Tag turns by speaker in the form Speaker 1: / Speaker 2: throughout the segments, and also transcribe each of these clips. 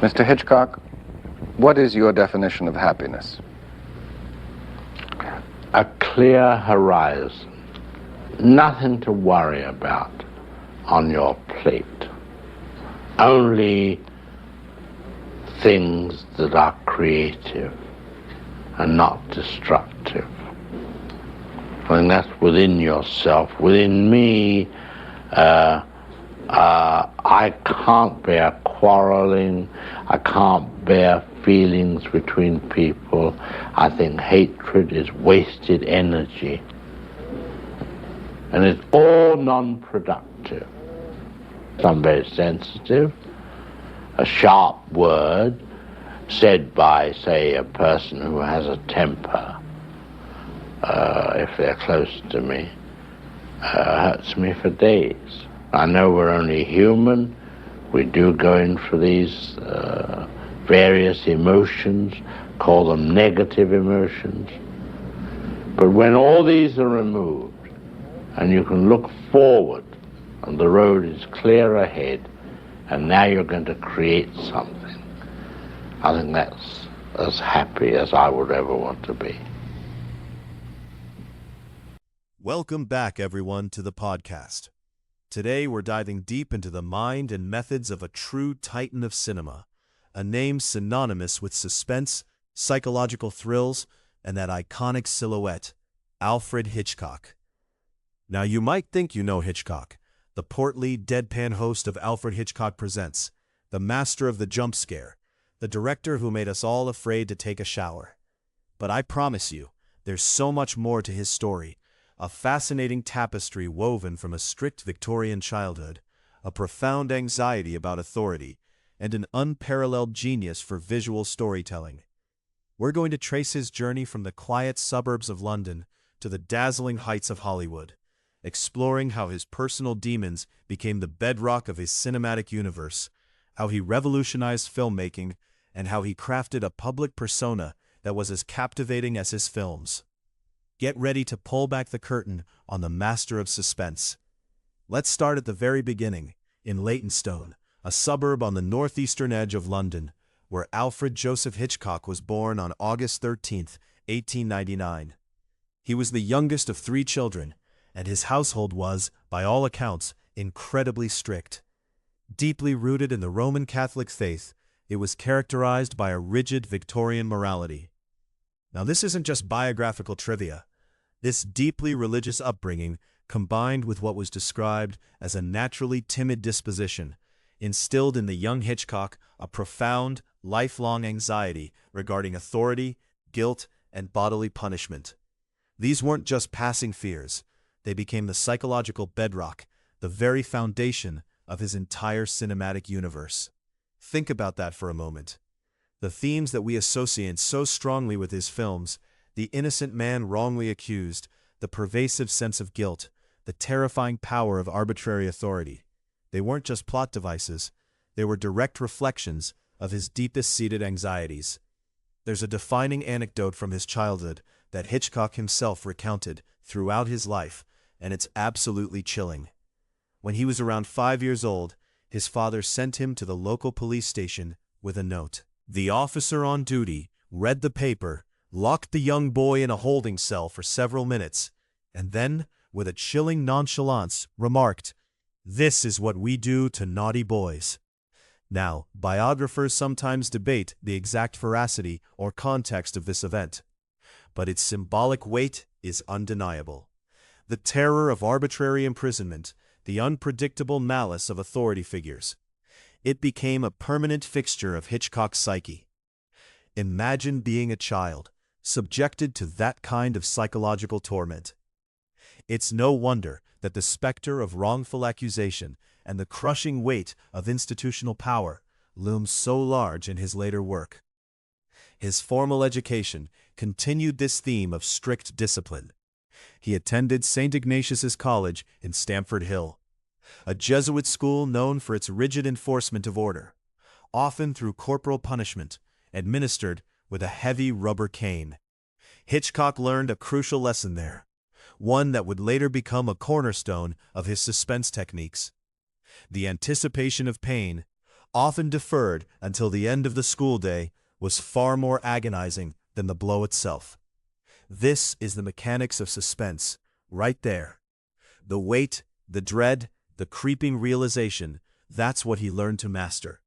Speaker 1: Mr. Hitchcock, what is your definition of happiness?
Speaker 2: A clear horizon. Nothing to worry about on your plate. Only things that are creative and not destructive. I think that's within yourself. Within me, I can't bear quarreling. I can't bear feelings between people. I think hatred is wasted energy. And it's all non-productive. Some very sensitive. A sharp word said by, say, a person who has a temper, if they're close to me, hurts me for days. I know we're only human. We do go in for these various emotions, call them negative emotions. But when all these are removed and you can look forward and the road is clear ahead and now you're going to create something, I think that's as happy as I would ever want to be.
Speaker 3: Welcome back, everyone, to the podcast. Today, we're diving deep into the mind and methods of a true titan of cinema, a name synonymous with suspense, psychological thrills, and that iconic silhouette, Alfred Hitchcock. Now, you might think you know Hitchcock, the portly, deadpan host of Alfred Hitchcock Presents, the master of the jump scare, the director who made us all afraid to take a shower. But I promise you, there's so much more to his story. A fascinating tapestry woven from a strict Victorian childhood, a profound anxiety about authority, and an unparalleled genius for visual storytelling. We're going to trace his journey from the quiet suburbs of London to the dazzling heights of Hollywood, exploring how his personal demons became the bedrock of his cinematic universe, how he revolutionized filmmaking, and how he crafted a public persona that was as captivating as his films. Get ready to pull back the curtain on the master of suspense. Let's start at the very beginning, in Leytonstone, a suburb on the northeastern edge of London, where Alfred Joseph Hitchcock was born on August 13, 1899. He was the youngest of 3 children, and his household was, by all accounts, incredibly strict. Deeply rooted in the Roman Catholic faith, it was characterized by a rigid Victorian morality. Now, this isn't just biographical trivia. This deeply religious upbringing, combined with what was described as a naturally timid disposition, instilled in the young Hitchcock a profound, lifelong anxiety regarding authority, guilt, and bodily punishment. These weren't just passing fears. They became the psychological bedrock, the very foundation of his entire cinematic universe. Think about that for a moment. The themes that we associate so strongly with his films, the innocent man wrongly accused, the pervasive sense of guilt, the terrifying power of arbitrary authority. They weren't just plot devices, they were direct reflections of his deepest-seated anxieties. There's a defining anecdote from his childhood that Hitchcock himself recounted throughout his life, and it's absolutely chilling. When he was around 5 years old, his father sent him to the local police station with a note. The officer on duty read the paper, locked the young boy in a holding cell for several minutes, and then, with a chilling nonchalance, remarked, "This is what we do to naughty boys." Now, biographers sometimes debate the exact veracity or context of this event, but its symbolic weight is undeniable. The terror of arbitrary imprisonment, the unpredictable malice of authority figures. It became a permanent fixture of Hitchcock's psyche. Imagine being a child, subjected to that kind of psychological torment. It's no wonder that the specter of wrongful accusation and the crushing weight of institutional power looms so large in his later work. His formal education continued this theme of strict discipline. He attended St. Ignatius's College in Stamford Hill, a Jesuit school known for its rigid enforcement of order, often through corporal punishment, administered with a heavy rubber cane. Hitchcock learned a crucial lesson there, one that would later become a cornerstone of his suspense techniques. The anticipation of pain, often deferred until the end of the school day, was far more agonizing than the blow itself. This is the mechanics of suspense, right there. The weight, the dread, the creeping realization, that's what he learned to master.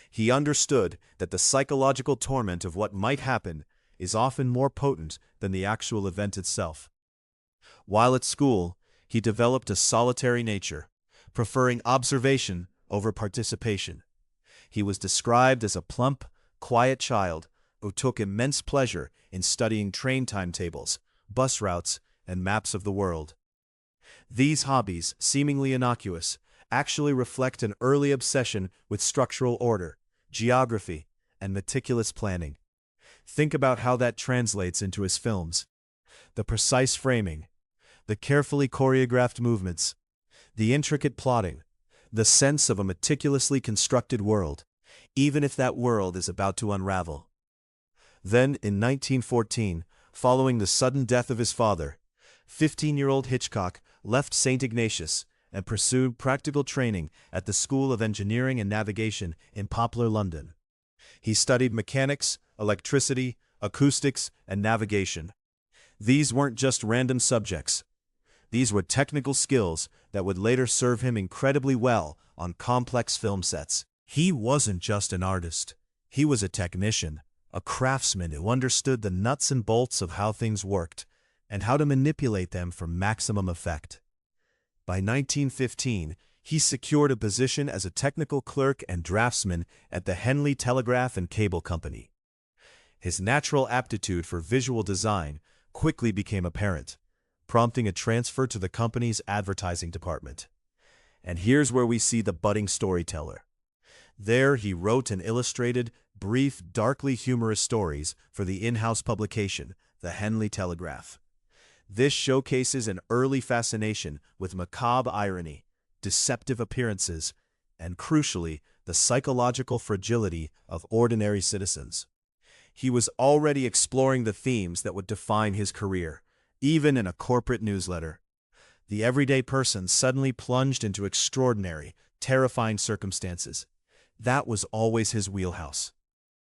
Speaker 3: He understood that the psychological torment of what might happen is often more potent than the actual event itself. While at school, he developed a solitary nature, preferring observation over participation. He was described as a plump, quiet child who took immense pleasure in studying train timetables, bus routes, and maps of the world. These hobbies, seemingly innocuous, actually reflect an early obsession with structural order, geography, and meticulous planning. Think about how that translates into his films. The precise framing, the carefully choreographed movements, the intricate plotting, the sense of a meticulously constructed world, even if that world is about to unravel. Then, in 1914, following the sudden death of his father, 15-year-old Hitchcock left St. Ignatius and pursued practical training at the School of Engineering and Navigation in Poplar, London. He studied mechanics, electricity, acoustics, and navigation. These weren't just random subjects. These were technical skills that would later serve him incredibly well on complex film sets. He wasn't just an artist. He was a technician, a craftsman who understood the nuts and bolts of how things worked and how to manipulate them for maximum effect. By 1915, he secured a position as a technical clerk and draftsman at the Henley Telegraph and Cable Company. His natural aptitude for visual design quickly became apparent, prompting a transfer to the company's advertising department. And here's where we see the budding storyteller. There he wrote and illustrated brief, darkly humorous stories for the in-house publication, the Henley Telegraph. This showcases an early fascination with macabre irony, deceptive appearances, and crucially, the psychological fragility of ordinary citizens. He was already exploring the themes that would define his career, even in a corporate newsletter. The everyday person suddenly plunged into extraordinary, terrifying circumstances. That was always his wheelhouse.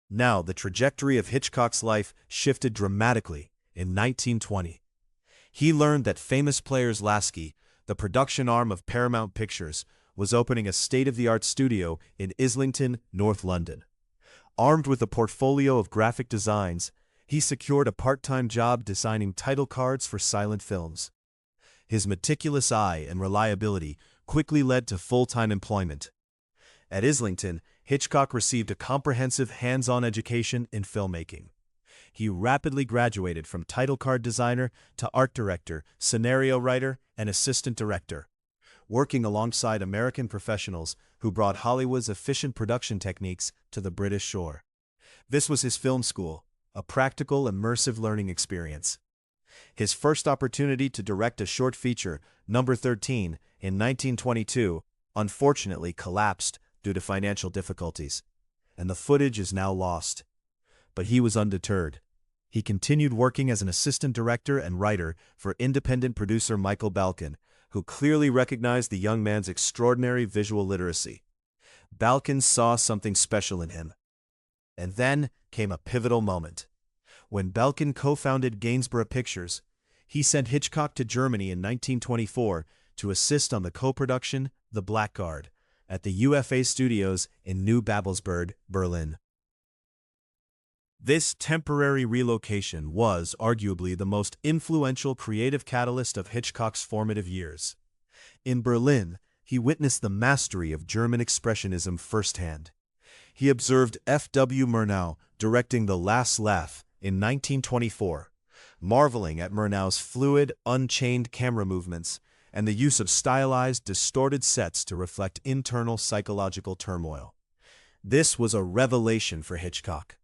Speaker 3: Now, the trajectory of Hitchcock's life shifted dramatically in 1920. He learned that famous Players Lasky, the production arm of Paramount Pictures, was opening a state-of-the-art studio in Islington, North London. Armed with a portfolio of graphic designs, he secured a part-time job designing title cards for silent films. His meticulous eye and reliability quickly led to full-time employment. At Islington, Hitchcock received a comprehensive hands-on education in filmmaking. He rapidly graduated from title card designer to art director, scenario writer, and assistant director, working alongside American professionals who brought Hollywood's efficient production techniques to the British shore. This was his film school, a practical, immersive learning experience. His first opportunity to direct a short feature, Number 13, in 1922, unfortunately collapsed due to financial difficulties, and the footage is now lost. But he was undeterred. He continued working as an assistant director and writer for independent producer Michael Balcon, who clearly recognized the young man's extraordinary visual literacy. Balcon saw something special in him. And then came a pivotal moment. When Balcon co-founded Gainsborough Pictures, he sent Hitchcock to Germany in 1924 to assist on the co-production The Blackguard at the UFA studios in New Babelsberg, Berlin. This temporary relocation was arguably the most influential creative catalyst of Hitchcock's formative years. In Berlin, he witnessed the mastery of German expressionism firsthand. He observed F.W. Murnau directing The Last Laugh in 1924, marveling at Murnau's fluid, unchained camera movements and the use of stylized, distorted sets to reflect internal psychological turmoil. This was a revelation for Hitchcock.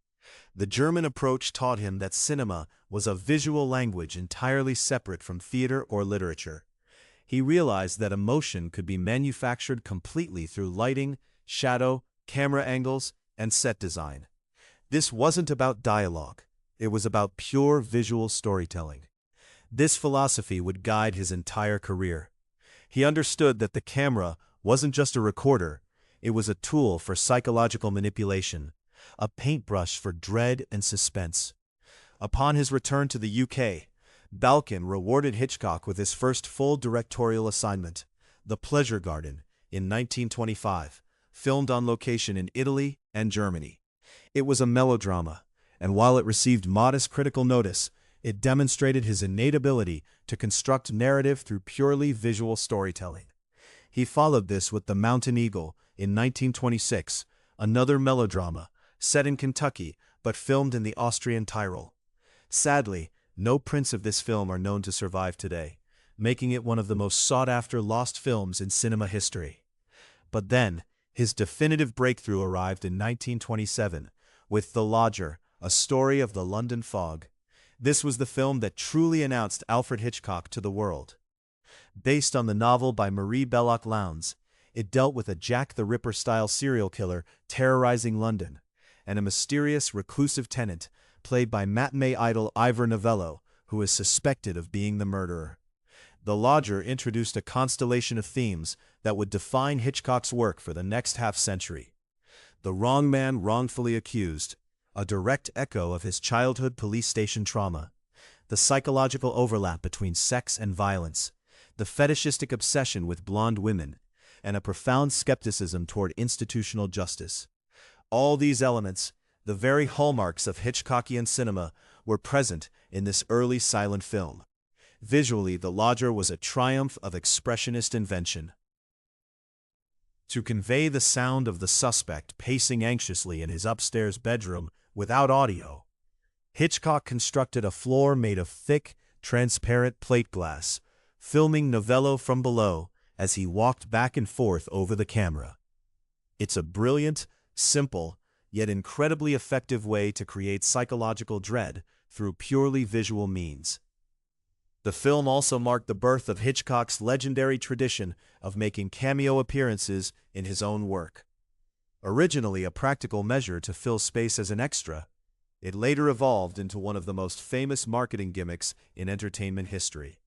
Speaker 3: The German approach taught him that cinema was a visual language entirely separate from theater or literature. He realized that emotion could be manufactured completely through lighting, shadow, camera angles, and set design. This wasn't about dialogue. It was about pure visual storytelling. This philosophy would guide his entire career. He understood that the camera wasn't just a recorder. It was a tool for psychological manipulation, a paintbrush for dread and suspense. Upon his return to the UK, Balkan rewarded Hitchcock with his first full directorial assignment, The Pleasure Garden, in 1925, filmed on location in Italy and Germany. It was a melodrama, and while it received modest critical notice, it demonstrated his innate ability to construct narrative through purely visual storytelling. He followed this with The Mountain Eagle in 1926, another melodrama, set in Kentucky but filmed in the Austrian Tyrol. Sadly, no prints of this film are known to survive today, making it one of the most sought-after lost films in cinema history. But then, his definitive breakthrough arrived in 1927, with The Lodger, a story of the London fog. This was the film that truly announced Alfred Hitchcock to the world. Based on the novel by Marie Belloc Lowndes, it dealt with a Jack the Ripper-style serial killer terrorizing London, and a mysterious, reclusive tenant, played by matinee idol Ivor Novello, who is suspected of being the murderer. The Lodger introduced a constellation of themes that would define Hitchcock's work for the next half-century. The wrong man wrongfully accused, a direct echo of his childhood police station trauma. The psychological overlap between sex and violence, the fetishistic obsession with blonde women, and a profound skepticism toward institutional justice. All these elements, the very hallmarks of Hitchcockian cinema, were present in this early silent film. Visually, The Lodger was a triumph of expressionist invention. To convey the sound of the suspect pacing anxiously in his upstairs bedroom without audio, Hitchcock constructed a floor made of thick, transparent plate glass, filming Novello from below as he walked back and forth over the camera. It's a brilliant, simple, yet incredibly effective way to create psychological dread through purely visual means. The film also marked the birth of Hitchcock's legendary tradition of making cameo appearances in his own work. Originally a practical measure to fill space as an extra, it later evolved into one of the most famous marketing gimmicks in entertainment history.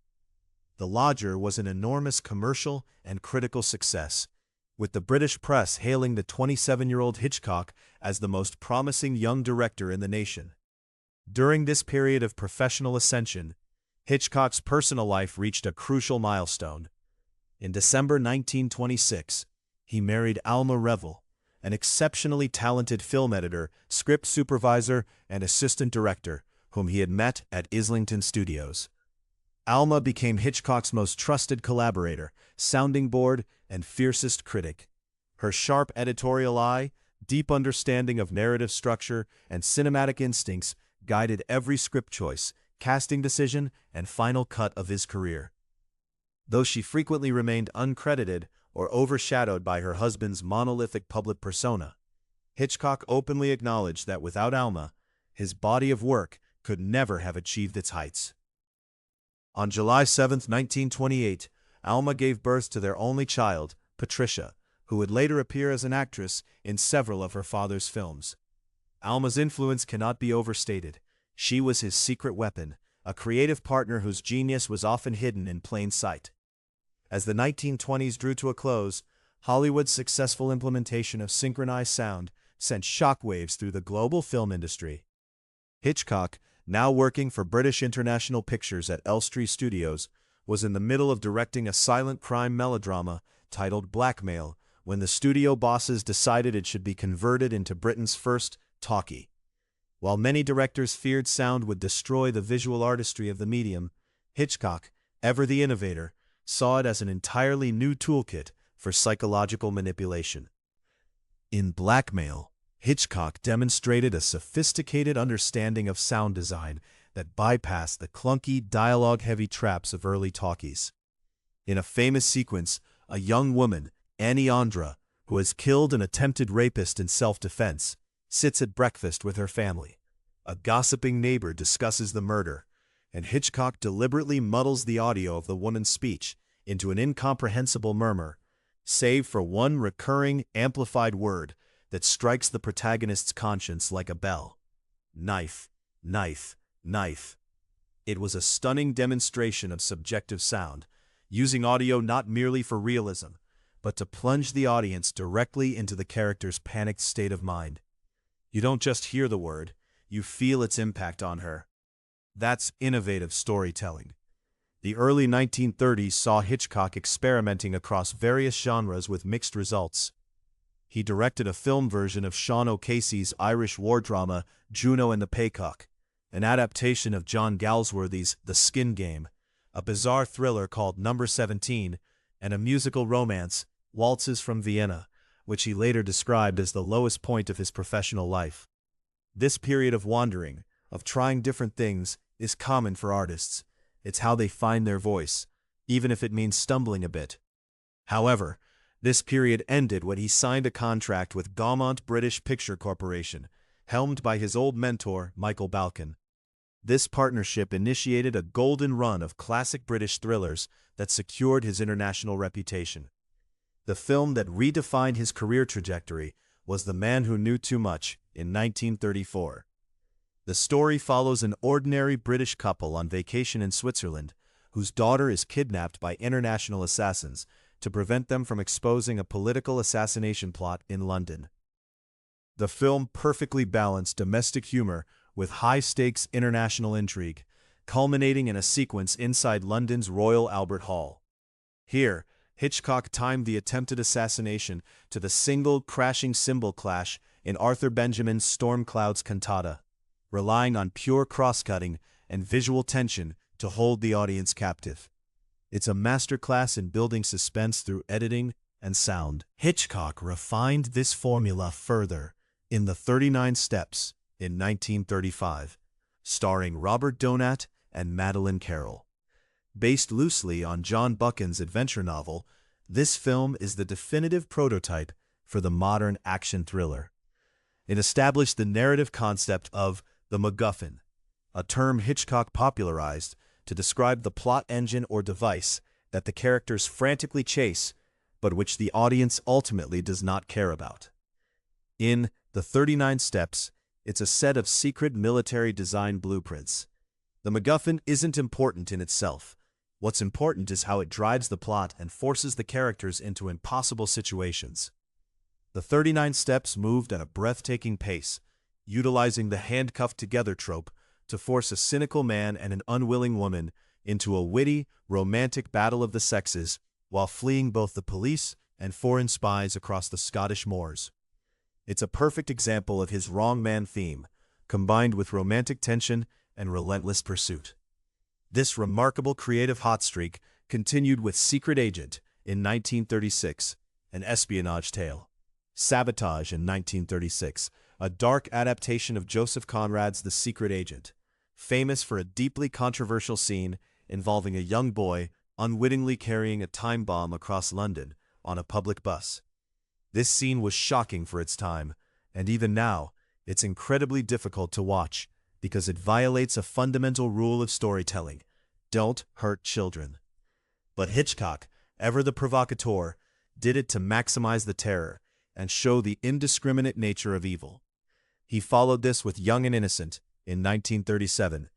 Speaker 3: The Lodger was an enormous commercial and critical success, with the British press hailing the 27-year-old Hitchcock as the most promising young director in the nation. During this period of professional ascension, Hitchcock's personal life reached a crucial milestone. In December 1926, he married Alma Reville, an exceptionally talented film editor, script supervisor, and assistant director, whom he had met at Islington Studios. Alma became Hitchcock's most trusted collaborator, sounding board, and fiercest critic. Her sharp editorial eye, deep understanding of narrative structure, and cinematic instincts guided every script choice, casting decision, and final cut of his career. Though she frequently remained uncredited or overshadowed by her husband's monolithic public persona, Hitchcock openly acknowledged that without Alma, his body of work could never have achieved its heights. On July 7, 1928, Alma gave birth to their only child, Patricia, who would later appear as an actress in several of her father's films. Alma's influence cannot be overstated. She was his secret weapon, a creative partner whose genius was often hidden in plain sight. As the 1920s drew to a close, Hollywood's successful implementation of synchronized sound sent shockwaves through the global film industry. Hitchcock, now working for British International Pictures at Elstree Studios, was in the middle of directing a silent crime melodrama titled Blackmail when the studio bosses decided it should be converted into Britain's first talkie. While many directors feared sound would destroy the visual artistry of the medium, Hitchcock, ever the innovator, saw it as an entirely new toolkit for psychological manipulation. In Blackmail, Hitchcock demonstrated a sophisticated understanding of sound design that bypassed the clunky, dialogue-heavy traps of early talkies. In a famous sequence, a young woman, Annie Andra, who has killed an attempted rapist in self-defense, sits at breakfast with her family. A gossiping neighbor discusses the murder, and Hitchcock deliberately muddles the audio of the woman's speech into an incomprehensible murmur, save for one recurring, amplified word that strikes the protagonist's conscience like a bell. Knife, knife, knife. It was a stunning demonstration of subjective sound, using audio not merely for realism, but to plunge the audience directly into the character's panicked state of mind. You don't just hear the word, you feel its impact on her. That's innovative storytelling. The early 1930s saw Hitchcock experimenting across various genres with mixed results. He directed a film version of Sean O'Casey's Irish war drama Juno and the Paycock, an adaptation of John Galsworthy's The Skin Game, a bizarre thriller called Number 17, and a musical romance, Waltzes from Vienna, which he later described as the lowest point of his professional life. This period of wandering, of trying different things, is common for artists. It's how they find their voice, even if it means stumbling a bit. However, this period ended when he signed a contract with Gaumont British Picture Corporation, helmed by his old mentor, Michael Balcon. This partnership initiated a golden run of classic British thrillers that secured his international reputation. The film that redefined his career trajectory was The Man Who Knew Too Much in 1934. The story follows an ordinary British couple on vacation in Switzerland, whose daughter is kidnapped by international assassins to prevent them from exposing a political assassination plot in London. The film perfectly balanced domestic humor with high-stakes international intrigue, culminating in a sequence inside London's Royal Albert Hall. Here, Hitchcock timed the attempted assassination to the single crashing cymbal clash in Arthur Benjamin's Storm Clouds cantata, relying on pure cross-cutting and visual tension to hold the audience captive. It's a masterclass in building suspense through editing and sound. Hitchcock refined this formula further in The 39 Steps in 1935, starring Robert Donat and Madeleine Carroll. Based loosely on John Buchan's adventure novel, this film is the definitive prototype for the modern action thriller. It established the narrative concept of the MacGuffin, a term Hitchcock popularized to describe the plot engine or device that the characters frantically chase, but which the audience ultimately does not care about. In The 39 Steps, it's a set of secret military design blueprints. The MacGuffin isn't important in itself. What's important is how it drives the plot and forces the characters into impossible situations. The 39 Steps moved at a breathtaking pace, utilizing the handcuffed-together trope to force a cynical man and an unwilling woman into a witty, romantic battle of the sexes while fleeing both the police and foreign spies across the Scottish moors. It's a perfect example of his wrong man theme, combined with romantic tension and relentless pursuit. This remarkable creative hot streak continued with Secret Agent in 1936, an espionage tale, Sabotage in 1936, a dark adaptation of Joseph Conrad's The Secret Agent, famous for a deeply controversial scene involving a young boy unwittingly carrying a time bomb across London on a public bus. This scene was shocking for its time, and even now, it's incredibly difficult to watch because it violates a fundamental rule of storytelling: don't hurt children. But Hitchcock, ever the provocateur, did it to maximize the terror and show the indiscriminate nature of evil. He followed this with Young and Innocent in 1937,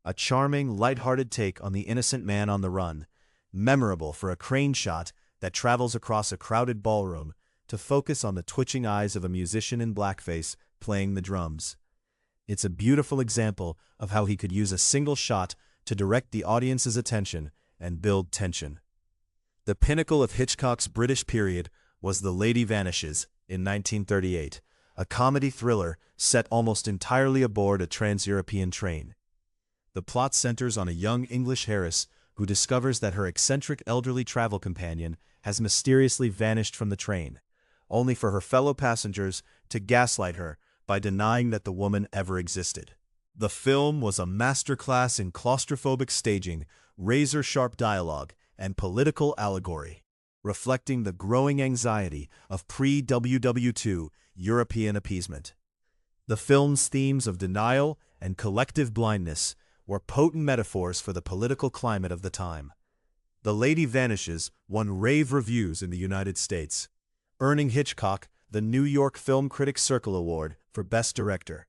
Speaker 3: a charming, light-hearted take on the innocent man on the run, memorable for a crane shot that travels across a crowded ballroom to focus on the twitching eyes of a musician in blackface playing the drums. It's a beautiful example of how he could use a single shot to direct the audience's attention and build tension. The pinnacle of Hitchcock's British period was The Lady Vanishes in 1938, a comedy thriller set almost entirely aboard a trans-European train. The plot centers on a young English heiress who discovers that her eccentric elderly travel companion has mysteriously vanished from the train, only for her fellow passengers to gaslight her by denying that the woman ever existed. The film was a masterclass in claustrophobic staging, razor-sharp dialogue, and political allegory, reflecting the growing anxiety of pre-WW2 European appeasement. The film's themes of denial and collective blindness were potent metaphors for the political climate of the time. The Lady Vanishes won rave reviews in the United States, earning Hitchcock the New York Film Critics Circle Award for Best Director,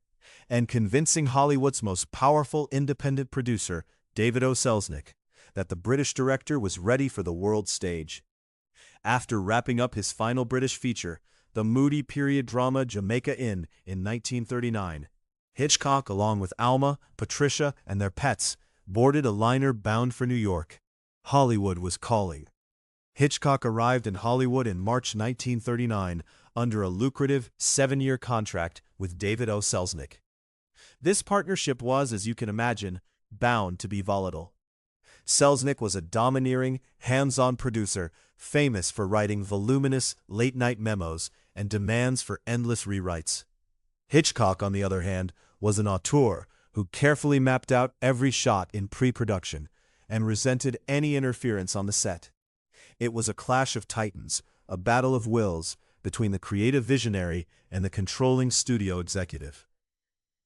Speaker 3: and convincing Hollywood's most powerful independent producer, David O. Selznick, that the British director was ready for the world stage. After wrapping up his final British feature, the moody period drama Jamaica Inn in 1939, Hitchcock, along with Alma, Patricia, and their pets, boarded a liner bound for New York. Hollywood was calling. Hitchcock arrived in Hollywood in March 1939 under a lucrative 7-year contract with David O. Selznick. This partnership was, as you can imagine, bound to be volatile. Selznick was a domineering, hands-on producer, famous for writing voluminous late-night memos and demands for endless rewrites. Hitchcock, on the other hand, was an auteur who carefully mapped out every shot in pre-production and resented any interference on the set. It was a clash of titans, a battle of wills between the creative visionary and the controlling studio executive.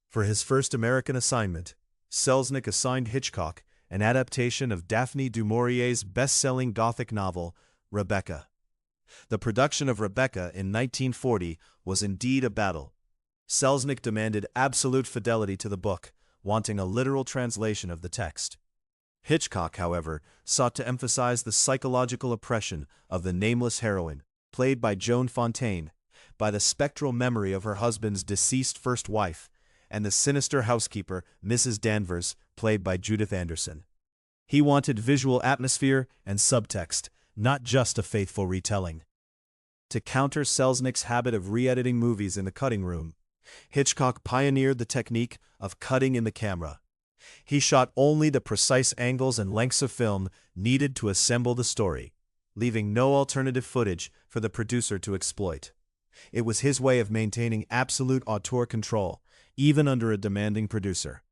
Speaker 3: For his first American assignment, Selznick assigned Hitchcock an adaptation of Daphne du Maurier's best-selling Gothic novel, Rebecca. The production of Rebecca in 1940 was indeed a battle. Selznick demanded absolute fidelity to the book, wanting a literal translation of the text. Hitchcock, however, sought to emphasize the psychological oppression of the nameless heroine, played by Joan Fontaine, by the spectral memory of her husband's deceased first wife, and the sinister housekeeper, Mrs. Danvers, played by Judith Anderson. He wanted visual atmosphere and subtext, not just a faithful retelling. To counter Selznick's habit of re-editing movies in the cutting room, Hitchcock pioneered the technique of cutting in the camera. He shot only the precise angles and lengths of film needed to assemble the story, leaving no alternative footage for the producer to exploit. It was his way of maintaining absolute auteur control, even under a demanding producer.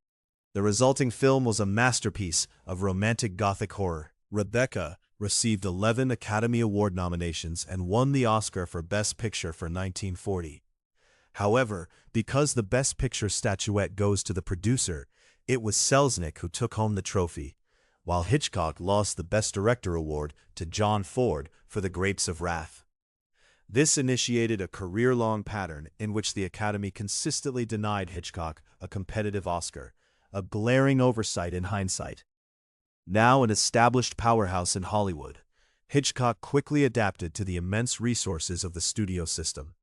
Speaker 3: The resulting film was a masterpiece of romantic Gothic horror. Rebecca received 11 Academy Award nominations and won the Oscar for Best Picture for 1940. However, because the Best Picture statuette goes to the producer, it was Selznick who took home the trophy, while Hitchcock lost the Best Director award to John Ford for The Grapes of Wrath. This initiated a career-long pattern in which the Academy consistently denied Hitchcock a competitive Oscar, a glaring oversight in hindsight. Now an established powerhouse in Hollywood, Hitchcock quickly adapted to the immense resources of the studio system.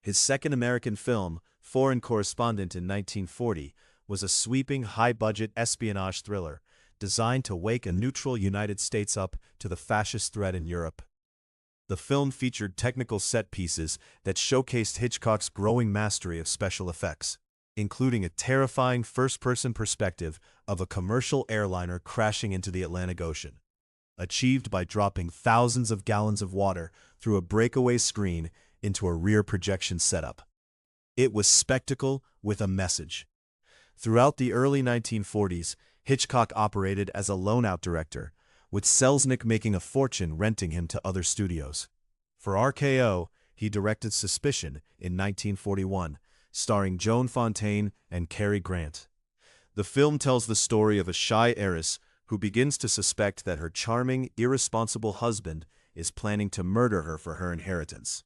Speaker 3: His second American film, Foreign Correspondent in 1940, was a sweeping, high-budget espionage thriller designed to wake a neutral United States up to the fascist threat in Europe. The film featured technical set pieces that showcased Hitchcock's growing mastery of special effects, including a terrifying first-person perspective of a commercial airliner crashing into the Atlantic Ocean, achieved by dropping thousands of gallons of water through a breakaway screen into a rear projection setup. It was spectacle with a message. Throughout the early 1940s, Hitchcock operated as a loan-out director, with Selznick making a fortune renting him to other studios. For RKO, he directed Suspicion in 1941, starring Joan Fontaine and Cary Grant. The film tells the story of a shy heiress who begins to suspect that her charming, irresponsible husband is planning to murder her for her inheritance.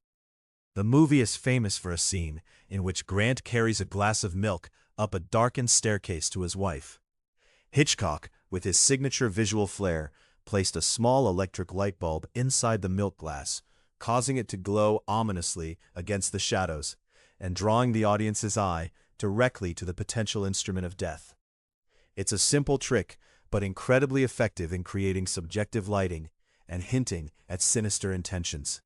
Speaker 3: The movie is famous for a scene in which Grant carries a glass of milk up a darkened staircase to his wife. Hitchcock, with his signature visual flair, placed a small electric light bulb inside the milk glass, causing it to glow ominously against the shadows, and drawing the audience's eye directly to the potential instrument of death. It's a simple trick, but incredibly effective in creating subjective lighting and hinting at sinister intentions.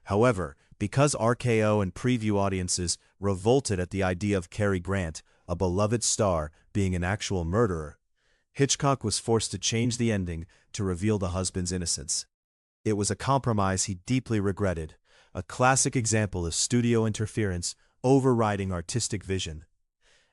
Speaker 3: However, because RKO and preview audiences revolted at the idea of Cary Grant, a beloved star, being an actual murderer, Hitchcock was forced to change the ending to reveal the husband's innocence. It was a compromise he deeply regretted, a classic example of studio interference overriding artistic vision.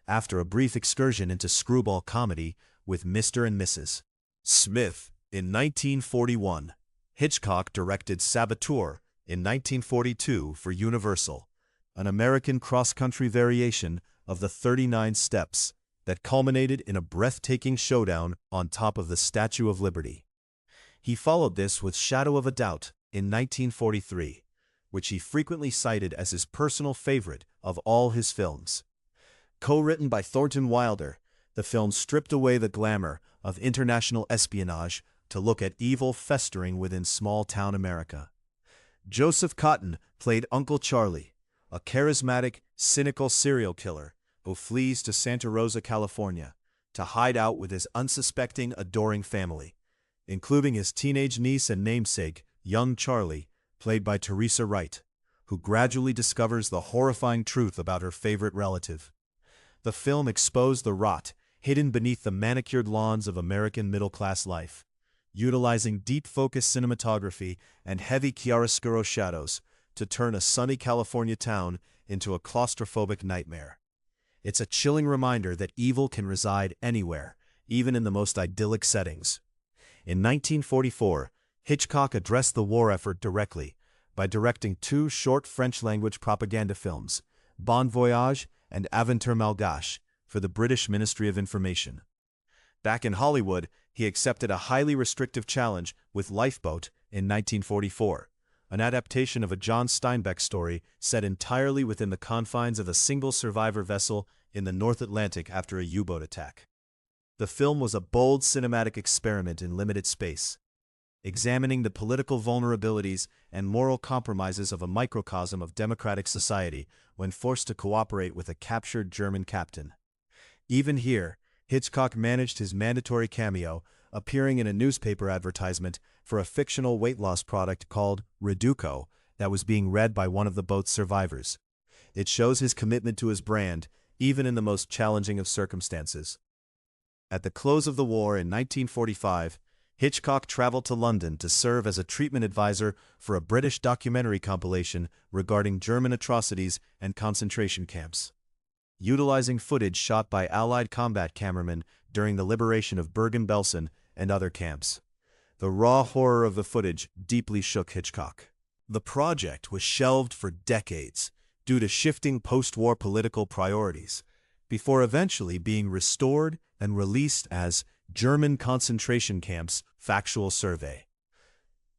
Speaker 3: After a brief excursion into screwball comedy with Mr. and Mrs. Smith in 1941, Hitchcock directed Saboteur in 1942 for Universal, an American cross-country variation of the 39 Steps that culminated in a breathtaking showdown on top of the Statue of Liberty. He followed this with Shadow of a Doubt in 1943, which he frequently cited as his personal favorite of all his films. Co-written by Thornton Wilder, the film stripped away the glamour of international espionage to look at evil festering within small-town America. Joseph Cotton played Uncle Charlie, a charismatic, cynical serial killer who flees to Santa Rosa, California, to hide out with his unsuspecting, adoring family, including his teenage niece and namesake, young Charlie, played by Teresa Wright, who gradually discovers the horrifying truth about her favorite relative. The film exposed the rot hidden beneath the manicured lawns of American middle-class life, utilizing deep-focus cinematography and heavy chiaroscuro shadows to turn a sunny California town into a claustrophobic nightmare. It's a chilling reminder that evil can reside anywhere, even in the most idyllic settings. In 1944, Hitchcock addressed the war effort directly by directing two short French-language propaganda films, Bon Voyage and Aventure Malgache, for the British Ministry of Information. Back in Hollywood, he accepted a highly restrictive challenge with Lifeboat in 1944, an adaptation of a John Steinbeck story set entirely within the confines of a single survivor vessel in the North Atlantic after a U-boat attack. The film was a bold cinematic experiment in limited space, examining the political vulnerabilities and moral compromises of a microcosm of democratic society when forced to cooperate with a captured German captain. Even here, Hitchcock managed his mandatory cameo, appearing in a newspaper advertisement for a fictional weight loss product called Reduco that was being read by one of the boat's survivors. It shows his commitment to his brand, even in the most challenging of circumstances. At the close of the war in 1945, Hitchcock traveled to London to serve as a treatment advisor for a British documentary compilation regarding German atrocities and concentration camps. Utilizing footage shot by Allied combat cameramen during the liberation of Bergen-Belsen and other camps, the raw horror of the footage deeply shook Hitchcock. The project was shelved for decades due to shifting post-war political priorities, before eventually being restored and released as German Concentration Camps Factual Survey.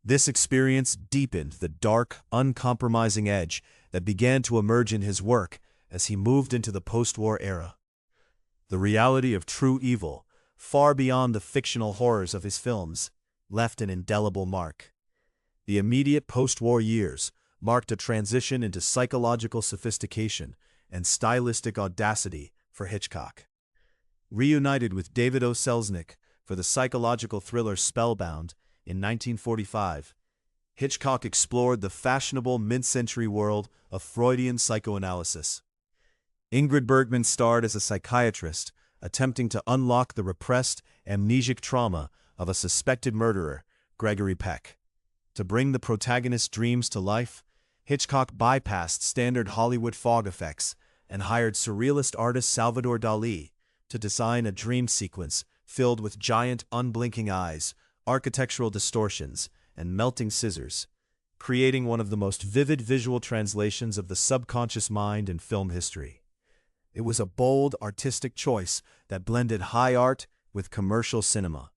Speaker 3: This experience deepened the dark, uncompromising edge that began to emerge in his work as he moved into the post-war era. The reality of true evil, far beyond the fictional horrors of his films, left an indelible mark. The immediate post-war years marked a transition into psychological sophistication and stylistic audacity for Hitchcock. Reunited with David O. Selznick for the psychological thriller Spellbound in 1945, Hitchcock explored the fashionable mid-century world of Freudian psychoanalysis. Ingrid Bergman starred as a psychiatrist attempting to unlock the repressed, amnesic trauma of a suspected murderer, Gregory Peck. To bring the protagonist's dreams to life, Hitchcock bypassed standard Hollywood fog effects and hired surrealist artist Salvador Dalí to design a dream sequence filled with giant, unblinking eyes, architectural distortions, and melting scissors, creating one of the most vivid visual translations of the subconscious mind in film history. It was a bold, artistic choice that blended high art with commercial cinema.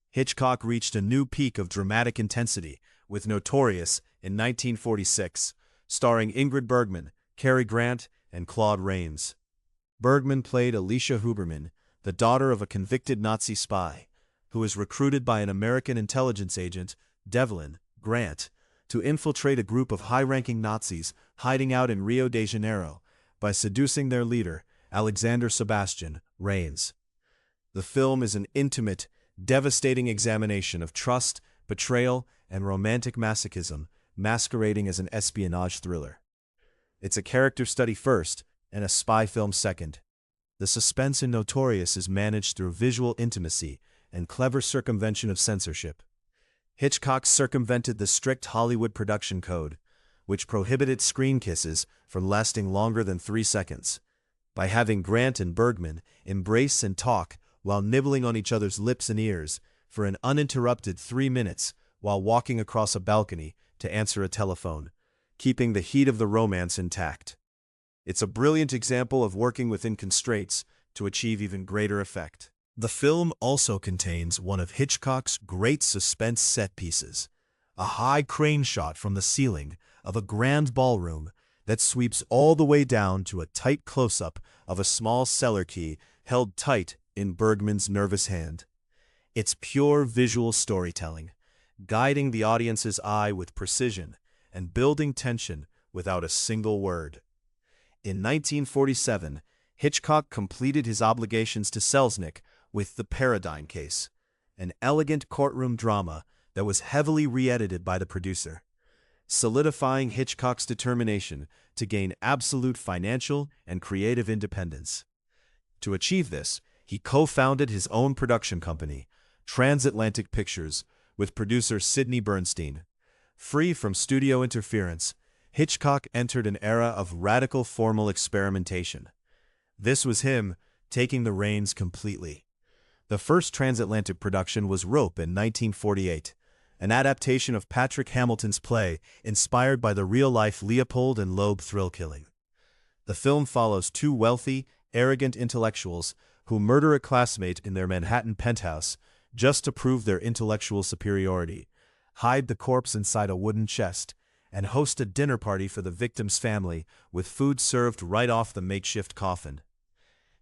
Speaker 3: Hitchcock reached a new peak of dramatic intensity with Notorious in 1946, starring Ingrid Bergman, Cary Grant, and Claude Rains. Bergman played Alicia Huberman, the daughter of a convicted Nazi spy, who was recruited by an American intelligence agent, Devlin Grant, to infiltrate a group of high-ranking Nazis hiding out in Rio de Janeiro by seducing their leader, Alexander Sebastian Rains. The film is an intimate, devastating examination of trust, betrayal, and romantic masochism masquerading as an espionage thriller. It's a character study first and a spy film second. The suspense in Notorious is managed through visual intimacy and clever circumvention of censorship. Hitchcock circumvented the strict Hollywood production code, which prohibited screen kisses from lasting longer than 3 seconds, by having Grant and Bergman embrace and talk while nibbling on each other's lips and ears for an uninterrupted 3 minutes while walking across a balcony to answer a telephone, keeping the heat of the romance intact. It's a brilliant example of working within constraints to achieve even greater effect. The film also contains one of Hitchcock's great suspense set pieces, a high crane shot from the ceiling of a grand ballroom that sweeps all the way down to a tight close-up of a small cellar key held tight in Bergman's nervous hand. It's pure visual storytelling, guiding the audience's eye with precision and building tension without a single word. In 1947, Hitchcock completed his obligations to Selznick with The Paradigm Case, an elegant courtroom drama that was heavily re-edited by the producer, solidifying Hitchcock's determination to gain absolute financial and creative independence. To achieve this, he co-founded his own production company, Transatlantic Pictures, with producer Sidney Bernstein. Free from studio interference, Hitchcock entered an era of radical formal experimentation. This was him taking the reins completely. The first transatlantic production was Rope in 1948, an adaptation of Patrick Hamilton's play inspired by the real-life Leopold and Loeb thrill killing. The film follows two wealthy, arrogant intellectuals who murder a classmate in their Manhattan penthouse just to prove their intellectual superiority, hide the corpse inside a wooden chest, and host a dinner party for the victim's family with food served right off the makeshift coffin.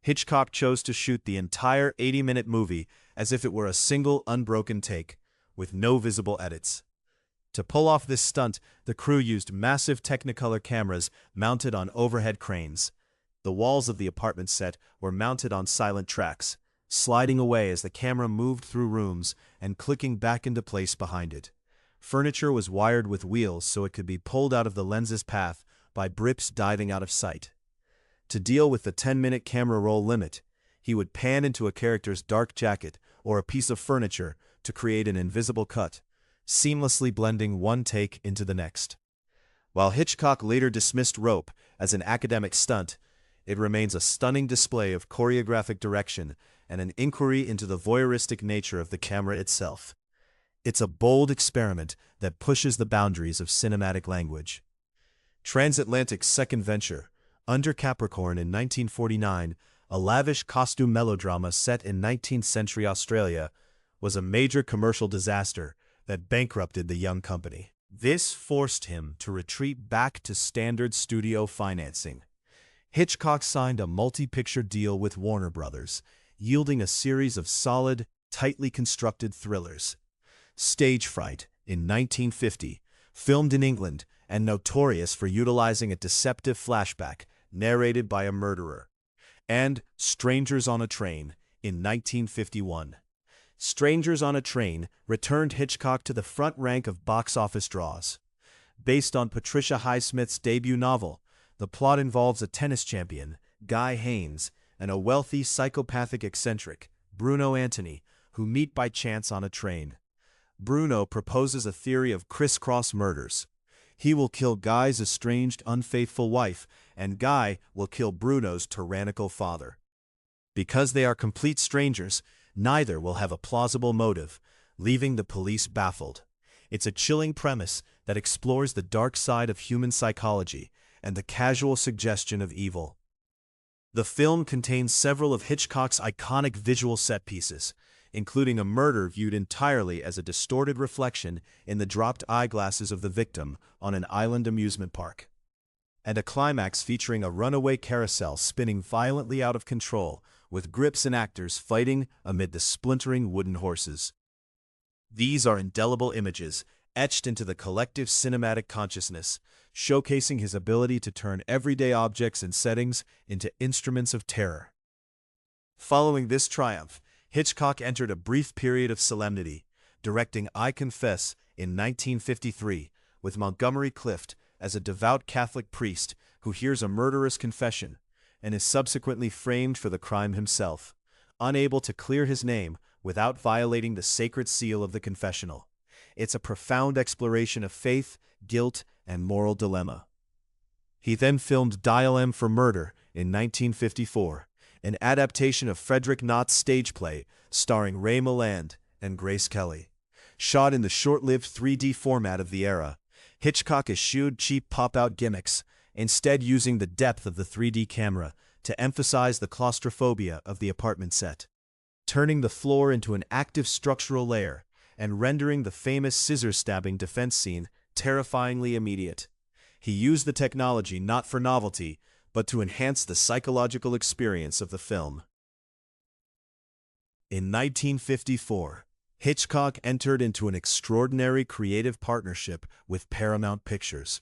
Speaker 3: Hitchcock chose to shoot the entire 80-minute movie as if it were a single unbroken take, with no visible edits. To pull off this stunt, the crew used massive Technicolor cameras mounted on overhead cranes. The walls of the apartment set were mounted on silent tracks, sliding away as the camera moved through rooms and clicking back into place behind it. Furniture was wired with wheels so it could be pulled out of the lens's path by brips diving out of sight. To deal with the 10-minute camera roll limit, he would pan into a character's dark jacket or a piece of furniture to create an invisible cut, seamlessly blending one take into the next. While Hitchcock later dismissed Rope as an academic stunt, it remains a stunning display of choreographic direction and an inquiry into the voyeuristic nature of the camera itself. It's a bold experiment that pushes the boundaries of cinematic language. Transatlantic's second venture, Under Capricorn in 1949, a lavish costume melodrama set in 19th century Australia, was a major commercial disaster that bankrupted the young company. This forced him to retreat back to standard studio financing. Hitchcock signed a multi-picture deal with Warner Brothers, yielding a series of solid, tightly constructed thrillers. Stage Fright, in 1950, filmed in England and notorious for utilizing a deceptive flashback narrated by a murderer, and Strangers on a Train, in 1951. Strangers on a Train returned Hitchcock to the front rank of box office draws. Based on Patricia Highsmith's debut novel, the plot involves a tennis champion, Guy Haines, and a wealthy psychopathic eccentric, Bruno Antony, who meet by chance on a train. Bruno proposes a theory of crisscross murders. He will kill Guy's estranged, unfaithful wife, and Guy will kill Bruno's tyrannical father. Because they are complete strangers, neither will have a plausible motive, leaving the police baffled. It's a chilling premise that explores the dark side of human psychology and the casual suggestion of evil. The film contains several of Hitchcock's iconic visual set pieces, including a murder viewed entirely as a distorted reflection in the dropped eyeglasses of the victim on an island amusement park, and a climax featuring a runaway carousel spinning violently out of control, with grips and actors fighting amid the splintering wooden horses. These are indelible images, etched into the collective cinematic consciousness, showcasing his ability to turn everyday objects and settings into instruments of terror. Following this triumph, Hitchcock entered a brief period of solemnity, directing I Confess in 1953, with Montgomery Clift as a devout Catholic priest who hears a murderous confession and is subsequently framed for the crime himself, unable to clear his name without violating the sacred seal of the confessional. It's a profound exploration of faith, guilt, and moral dilemma. He then filmed Dial M for Murder in 1954, an adaptation of Frederick Knott's stage play starring Ray Milland and Grace Kelly. Shot in the short-lived 3D format of the era, Hitchcock eschewed cheap pop-out gimmicks, instead using the depth of the 3D camera to emphasize the claustrophobia of the apartment set, turning the floor into an active structural layer and rendering the famous scissor-stabbing defense scene terrifyingly immediate. He used the technology not for novelty, but to enhance the psychological experience of the film. In 1954, Hitchcock entered into an extraordinary creative partnership with Paramount Pictures,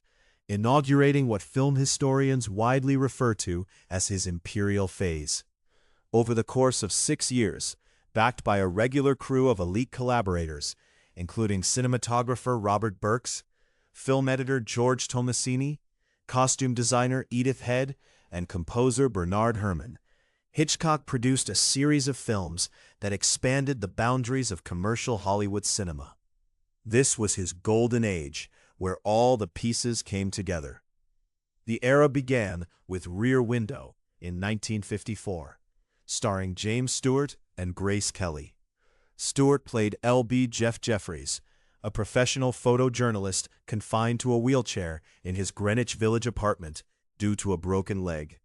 Speaker 3: inaugurating what film historians widely refer to as his imperial phase. Over the course of 6 years, backed by a regular crew of elite collaborators, including cinematographer Robert Burks, film editor George Tomasini, costume designer Edith Head, and composer Bernard Herrmann, Hitchcock produced a series of films that expanded the boundaries of commercial Hollywood cinema. This was his golden age, where all the pieces came together. The era began with Rear Window in 1954, starring James Stewart and Grace Kelly. Stewart played L.B. Jeff Jeffries, a professional photojournalist confined to a wheelchair in his Greenwich Village apartment due to a broken leg.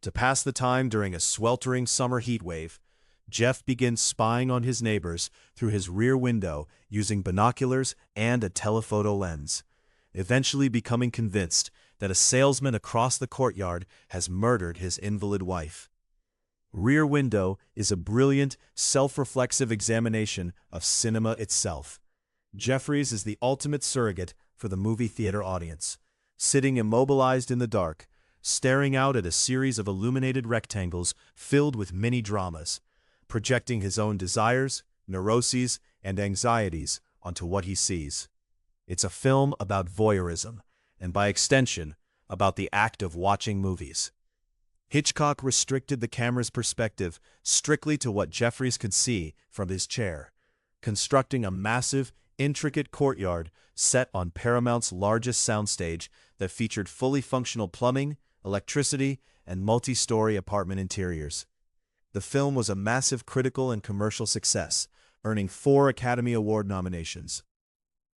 Speaker 3: To pass the time during a sweltering summer heat wave, Jeff begins spying on his neighbors through his rear window using binoculars and a telephoto lens, eventually becoming convinced that a salesman across the courtyard has murdered his invalid wife. Rear Window is a brilliant, self-reflexive examination of cinema itself. Jeffries is the ultimate surrogate for the movie theater audience, sitting immobilized in the dark, staring out at a series of illuminated rectangles filled with mini dramas, projecting his own desires, neuroses, and anxieties onto what he sees. It's a film about voyeurism, and by extension, about the act of watching movies. Hitchcock restricted the camera's perspective strictly to what Jeffries could see from his chair, constructing a massive, intricate courtyard set on Paramount's largest soundstage that featured fully functional plumbing, electricity, and multi-story apartment interiors. The film was a massive critical and commercial success, earning 4 Academy Award nominations.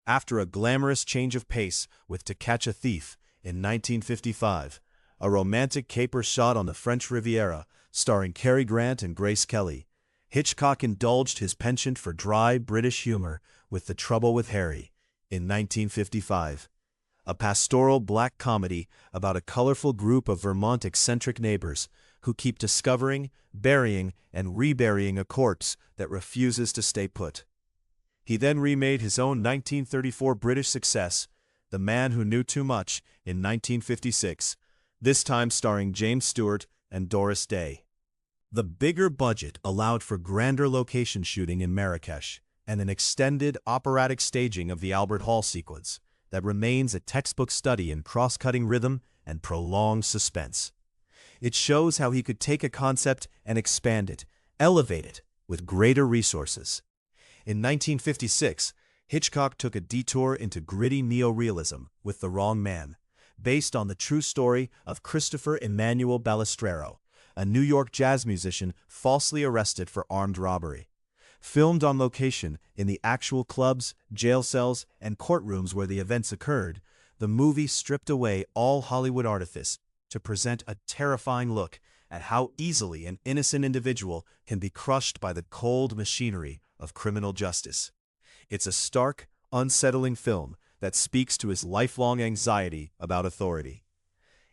Speaker 3: After a glamorous change of pace with To Catch a Thief in 1955, a romantic caper shot on the French Riviera starring Cary Grant and Grace Kelly, Hitchcock indulged his penchant for dry British humor with The Trouble with Harry in 1955. A pastoral black comedy about a colorful group of Vermont eccentric neighbors who keep discovering, burying, and reburying a corpse that refuses to stay put. He then remade his own 1934 British success, The Man Who Knew Too Much, in 1956, this time starring James Stewart and Doris Day. The bigger budget allowed for grander location shooting in Marrakesh and an extended operatic staging of the Albert Hall sequence that remains a textbook study in cross-cutting rhythm and prolonged suspense. It shows how he could take a concept and expand it, elevate it, with greater resources. In 1956, Hitchcock took a detour into gritty neorealism with The Wrong Man, based on the true story of Christopher Emmanuel Balestrero, a New York jazz musician falsely arrested for armed robbery. Filmed on location in the actual clubs, jail cells, and courtrooms where the events occurred, the movie stripped away all Hollywood artifice to present a terrifying look at how easily an innocent individual can be crushed by the cold machinery of criminal justice. It's a stark, unsettling film that speaks to his lifelong anxiety about authority.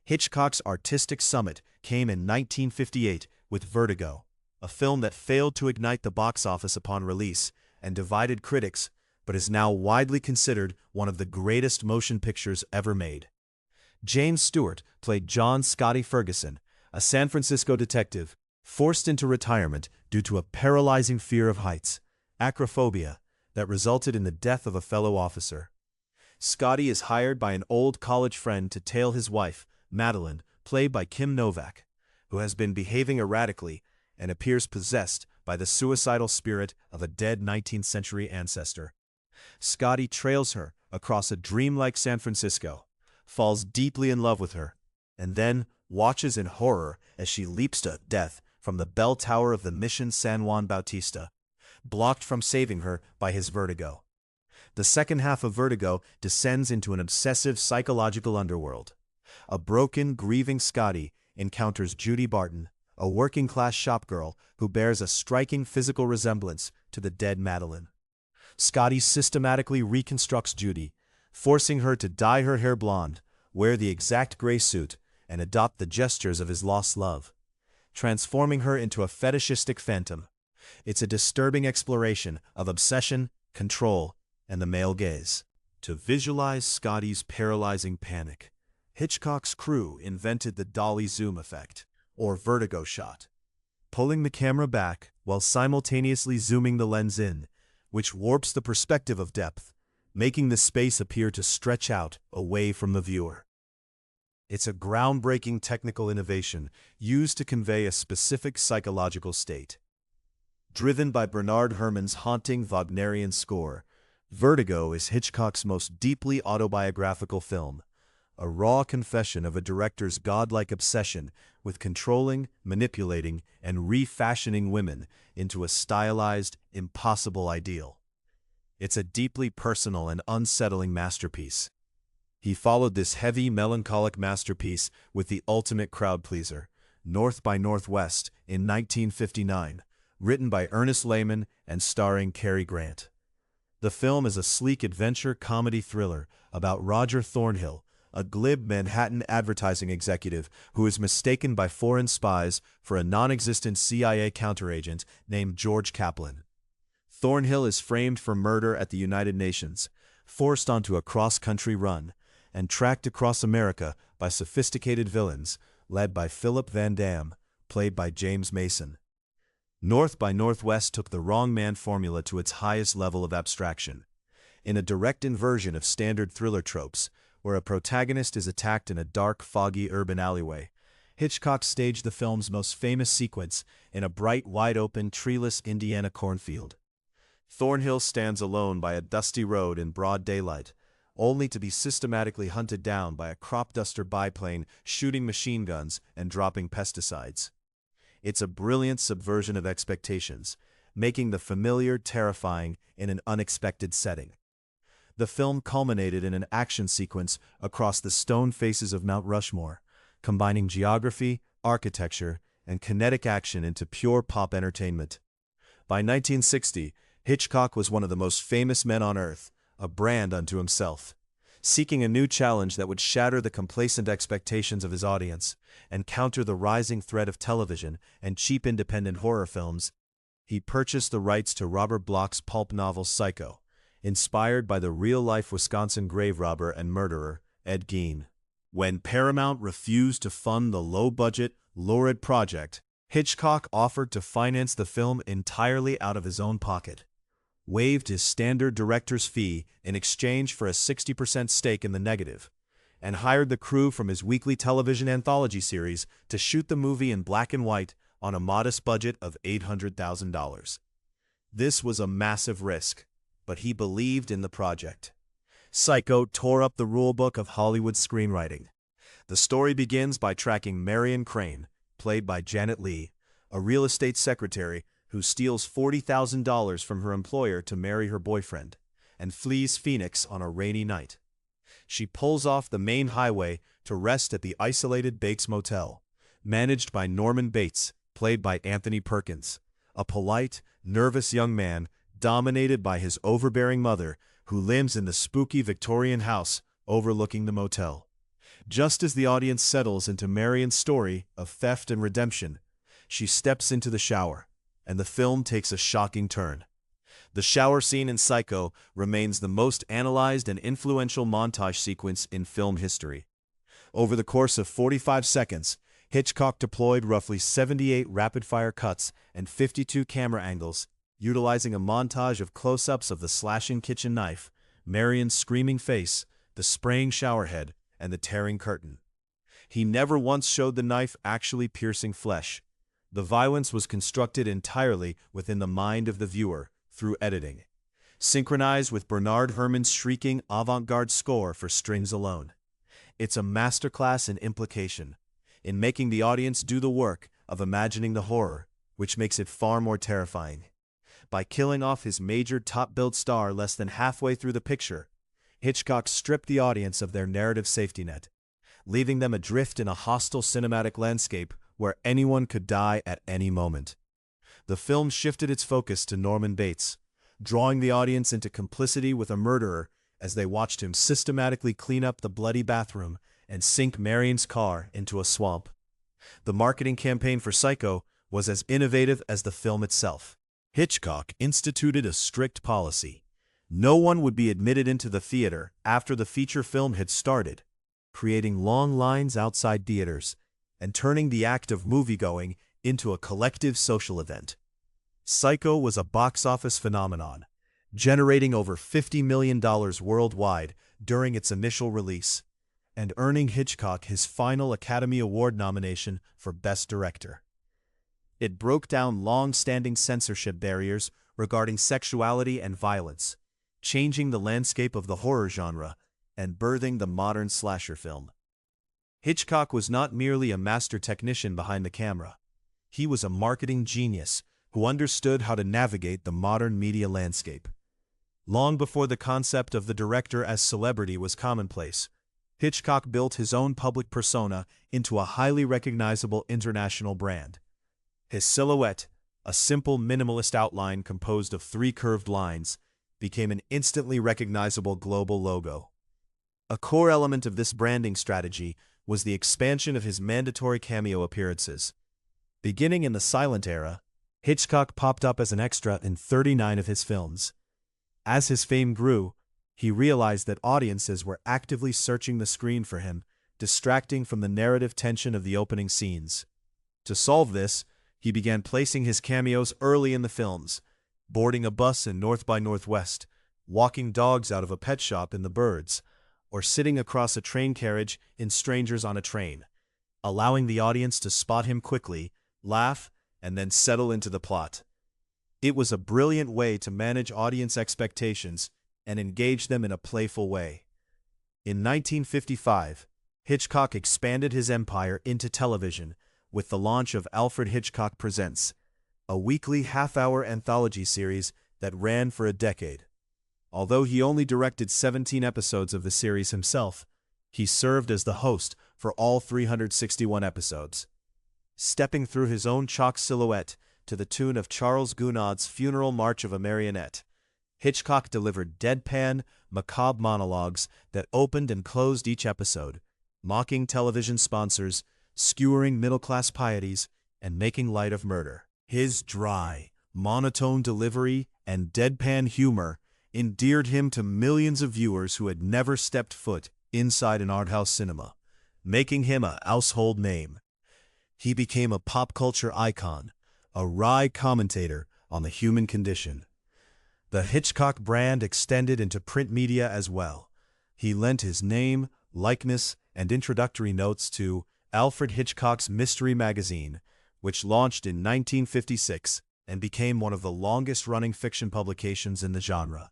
Speaker 3: Hitchcock's artistic summit came in 1958 with Vertigo, a film that failed to ignite the box office upon release and divided critics, but is now widely considered one of the greatest motion pictures ever made. James Stewart played John Scotty Ferguson, a San Francisco detective forced into retirement due to a paralyzing fear of heights, acrophobia, that resulted in the death of a fellow officer. Scotty is hired by an old college friend to tail his wife, Madeline, played by Kim Novak, who has been behaving erratically and appears possessed by the suicidal spirit of a dead 19th century ancestor. Scotty trails her across a dreamlike San Francisco, falls deeply in love with her, and then watches in horror as she leaps to death from the bell tower of the Mission San Juan Bautista, blocked from saving her by his vertigo. The second half of Vertigo descends into an obsessive psychological underworld. A broken, grieving Scotty encounters Judy Barton, a working-class shopgirl who bears a striking physical resemblance to the dead Madeline. Scotty systematically reconstructs Judy, forcing her to dye her hair blonde, wear the exact gray suit, and adopt the gestures of his lost love, transforming her into a fetishistic phantom, It's a disturbing exploration of obsession, control, and the male gaze. To visualize Scotty's paralyzing panic, Hitchcock's crew invented the dolly zoom effect, or vertigo shot, pulling the camera back while simultaneously zooming the lens in, which warps the perspective of depth, making the space appear to stretch out away from the viewer. It's a groundbreaking technical innovation used to convey a specific psychological state. Driven by Bernard Herrmann's haunting Wagnerian score, Vertigo is Hitchcock's most deeply autobiographical film, a raw confession of a director's godlike obsession with controlling, manipulating, and refashioning women into a stylized, impossible ideal. It's a deeply personal and unsettling masterpiece. He followed this heavy, melancholic masterpiece with the ultimate crowd-pleaser, North by Northwest, in 1959, written by Ernest Lehman and starring Cary Grant. The film is a sleek adventure comedy thriller about Roger Thornhill, a glib Manhattan advertising executive who is mistaken by foreign spies for a non-existent CIA counteragent named George Kaplan. Thornhill is framed for murder at the United Nations, forced onto a cross-country run, and tracked across America by sophisticated villains, led by Philip Van Damme, played by James Mason. North by Northwest took the wrong man formula to its highest level of abstraction. In a direct inversion of standard thriller tropes, where a protagonist is attacked in a dark, foggy urban alleyway, Hitchcock staged the film's most famous sequence in a bright, wide-open, treeless Indiana cornfield. Thornhill stands alone by a dusty road in broad daylight, only to be systematically hunted down by a crop duster biplane shooting machine guns and dropping pesticides. It's a brilliant subversion of expectations, making the familiar terrifying in an unexpected setting. The film culminated in an action sequence across the stone faces of Mount Rushmore, combining geography, architecture, and kinetic action into pure pop entertainment. By 1960, Hitchcock was one of the most famous men on earth, a brand unto himself. Seeking a new challenge that would shatter the complacent expectations of his audience and counter the rising threat of television and cheap independent horror films, he purchased the rights to Robert Bloch's pulp novel Psycho, inspired by the real-life Wisconsin grave robber and murderer, Ed Gein. When Paramount refused to fund the low-budget, lurid project, Hitchcock offered to finance the film entirely out of his own pocket, waived his standard director's fee in exchange for a 60% stake in the negative, and hired the crew from his weekly television anthology series to shoot the movie in black and white on a modest budget of $800,000. This was a massive risk, but he believed in the project. Psycho tore up the rulebook of Hollywood screenwriting. The story begins by tracking Marion Crane, played by Janet Leigh, a real estate secretary who steals $40,000 from her employer to marry her boyfriend, and flees Phoenix on a rainy night. She pulls off the main highway to rest at the isolated Bates Motel, managed by Norman Bates, played by Anthony Perkins, a polite, nervous young man dominated by his overbearing mother who lives in the spooky Victorian house overlooking the motel. Just as the audience settles into Marion's story of theft and redemption, she steps into the shower, and the film takes a shocking turn. The shower scene in Psycho remains the most analyzed and influential montage sequence in film history. Over the course of 45 seconds, Hitchcock deployed roughly 78 rapid-fire cuts and 52 camera angles, utilizing a montage of close-ups of the slashing kitchen knife, Marion's screaming face, the spraying shower head, and the tearing curtain. He never once showed the knife actually piercing flesh. The violence was constructed entirely within the mind of the viewer through editing, synchronized with Bernard Herrmann's shrieking avant-garde score for strings alone. It's a masterclass in implication, in making the audience do the work of imagining the horror, which makes it far more terrifying. By killing off his major top-billed star less than halfway through the picture, Hitchcock stripped the audience of their narrative safety net, leaving them adrift in a hostile cinematic landscape where anyone could die at any moment. The film shifted its focus to Norman Bates, drawing the audience into complicity with a murderer as they watched him systematically clean up the bloody bathroom and sink Marion's car into a swamp. The marketing campaign for Psycho was as innovative as the film itself. Hitchcock instituted a strict policy. No one would be admitted into the theater after the feature film had started, creating long lines outside theaters and turning the act of moviegoing into a collective social event. Psycho was a box office phenomenon, generating over $50 million worldwide during its initial release, and earning Hitchcock his final Academy Award nomination for Best Director. It broke down long-standing censorship barriers regarding sexuality and violence, changing the landscape of the horror genre and birthing the modern slasher film. Hitchcock was not merely a master technician behind the camera. He was a marketing genius who understood how to navigate the modern media landscape. Long before the concept of the director as celebrity was commonplace, Hitchcock built his own public persona into a highly recognizable international brand. His silhouette, a simple minimalist outline composed of 3 curved lines, became an instantly recognizable global logo. A core element of this branding strategy was the expansion of his mandatory cameo appearances. Beginning in the silent era, Hitchcock popped up as an extra in 39 of his films. As his fame grew, he realized that audiences were actively searching the screen for him, distracting from the narrative tension of the opening scenes. To solve this, he began placing his cameos early in the films, boarding a bus in North by Northwest, walking dogs out of a pet shop in The Birds, or sitting across a train carriage in Strangers on a Train, allowing the audience to spot him quickly, laugh, and then settle into the plot. It was a brilliant way to manage audience expectations and engage them in a playful way. In 1955, Hitchcock expanded his empire into television with the launch of Alfred Hitchcock Presents, a weekly half-hour anthology series that ran for a decade. Although he only directed 17 episodes of the series himself, he served as the host for all 361 episodes. Stepping through his own chalk silhouette to the tune of Charles Gounod's Funeral March of a Marionette, Hitchcock delivered deadpan, macabre monologues that opened and closed each episode, mocking television sponsors, skewering middle-class pieties, and making light of murder. His dry, monotone delivery and deadpan humor endeared him to millions of viewers who had never stepped foot inside an art house cinema, making him a household name. He became a pop culture icon, a wry commentator on the human condition. The Hitchcock brand extended into print media as well. He lent his name, likeness, and introductory notes to Alfred Hitchcock's Mystery Magazine, which launched in 1956 and became one of the longest-running fiction publications in the genre.